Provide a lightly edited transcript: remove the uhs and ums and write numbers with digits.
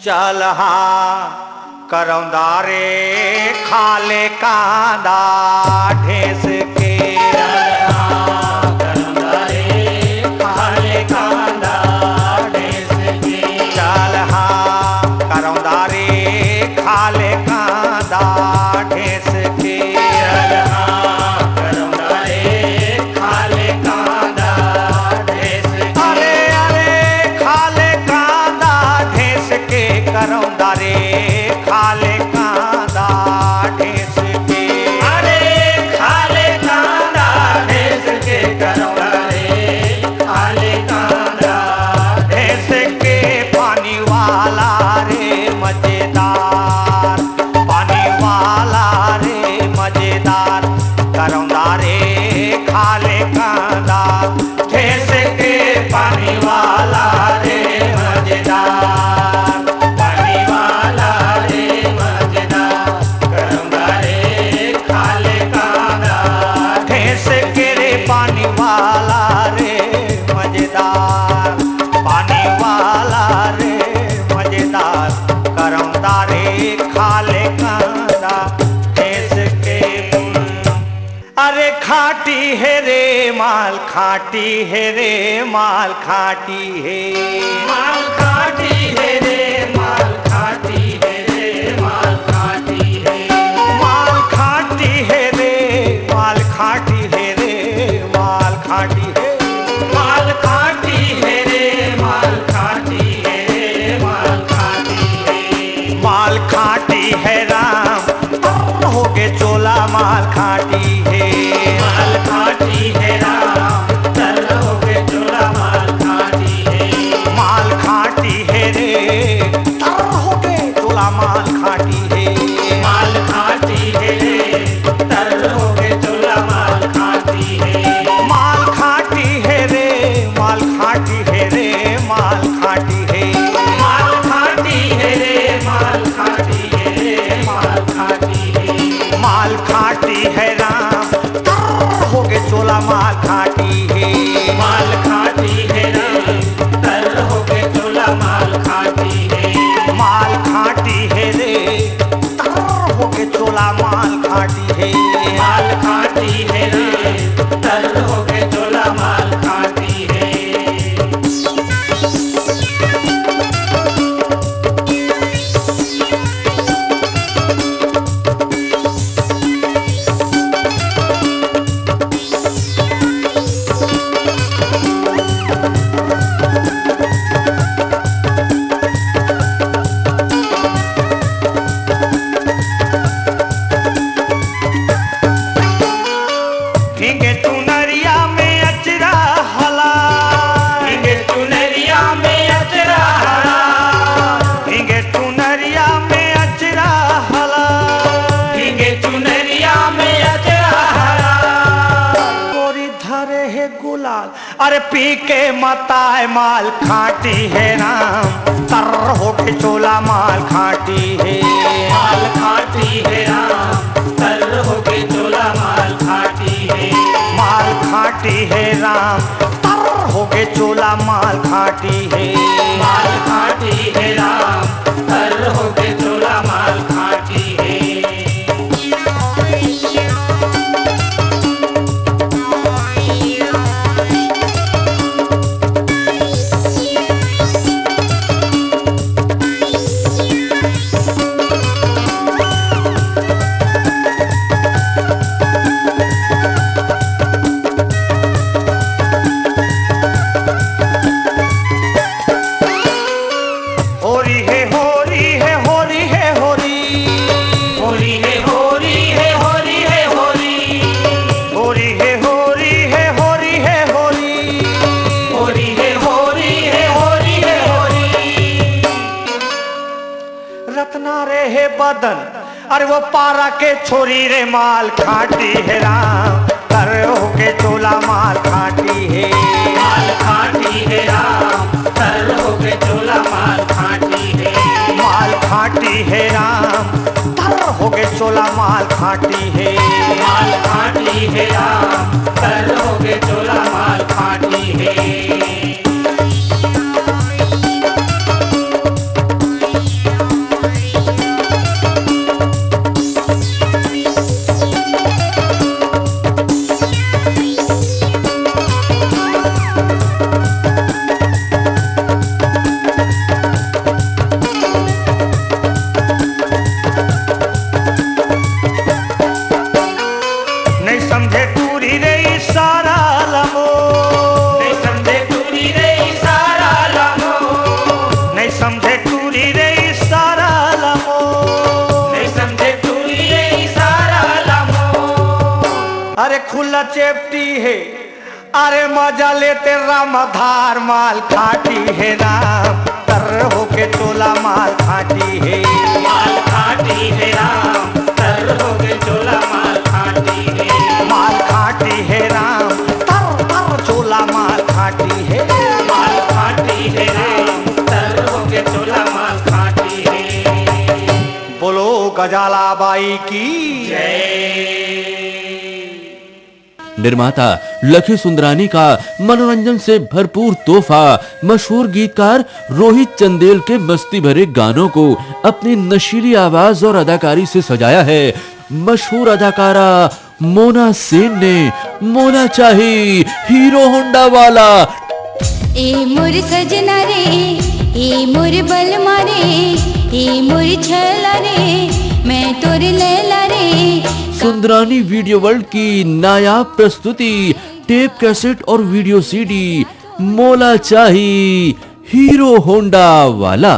चल हाँ करौंदा रे खाले कांदा ढेस के खाले कांदा ढेस के चल हाँ करौंदा रे खाले कांदा ढेस के करौंदा रे खाले कांदा ढेस के अरे अरे खाले कांदा ढेस के करौंदा रे खाले कांदा ढेस के अरे खाले कांदा ढेस के करौंदा रे खाले कांदा ढेस के पानी वाला रे मजेदार पानी वाला रे मजेदार करौंदा रे खाले कांदा ढेस के पानी वाला रे मजेदार पानी वाला रे मजेदार करौंदा रे खाले कांदा ढेस के रे पानी वाला रे मजेदार पानी वाला रे मजेदार करौंदा रे खाले कांदा ढेस के अरे खाटी है रे माल खाटी है रे माल खाटी है माल खाटी है रे माल खाटी है रे माल खाटी है माल खाटी है रे माल खाटी है रे माल खाटी है माल खाटी है रे माल खाटी है रे माल खाटी है माल खाटी है राम हो गए चोला माल खाटी है माल खाटी है राम चल हो गए चोला माल खाटी है माल खाटी है रे तर हो गए चोला माल खाटी है माल खाटी है रे तर हो गए चोला माल खाटी है माल खाटी है रे माल खाटी है रे माल खाटी है माल खाटी है रे माल खाटी है रे माल खाटी है माल खाटी है राम तर हो गए चोला माल खाटी है माल खाटी है रे तर हो गए चोला माल खाटी है माल खाटी है रे तर हो गए चोला माल खाटी है माल खाटी है रे तर हो गए चोला माल खाटी है हिंगे चुनरिया में अचरा हला हिंगे चुनरिया में अचरा हला हिंगे चुनरिया में अचरा हला हिंगे चुनरिया में अचरा हला गोरी धरे है गुलाल अरे पी के मताए माल खाटी है राम तर हो के चोला माल खाटी है माल खाटी है राम तर हो के चोला माल खाटी है माल खाटी है राम तर हो के चोला माल खाटी है माल खाटी है राम तर हो के चोला माल खाटी है होरी है होरी है होरी है होरी होरी है होरी है होरी है होरी होरी है होरी है होरी है होरी होरी है होरी है होरी है होरी रत्ना रे है बदन अरे वो पारा के छोरी रे माल खाटी है राम कर हो के चोला माल खाटी है माल खाटी है राम कर हो के चोला माल खाटी है माल खाटी है राम तर हो गए चोला माल खाटी है माल खाटी है राम तर हो गए चोला माल खाटी है रे इशारा लमो नहीं समझे तूरी रे इशारा लमो अरे खुला चेपटी है अरे मजा लेते रामधार माल खाटी है राम तर होके चोला माल खाटी है माल खाटी है राम तर होके चोला माल खाटी है राम तर तर चोला माल खाटी है राम तर होके चोला माल खाटी है बोलो गजाला बाई की जय। निर्माता लखी सुंदरानी का मनोरंजन से भरपूर तोहफा मशहूर गीतकार रोहित चंदेल के मस्ती भरे गानों को अपनी नशीली आवाज और अदाकारी से सजाया है मशहूर अदाकारा मोना सेन ने मोना चाही हीरो होंडा वाला। ए मोर सजना रे ए मोर बलमा रे ए मोर छला रे मैं तोर लैला रे। सुंदरानी वीडियो वर्ल्ड की नायाब प्रस्तुति टेप कैसेट और वीडियो सीडी मोला चाही हीरो होंडा वाला।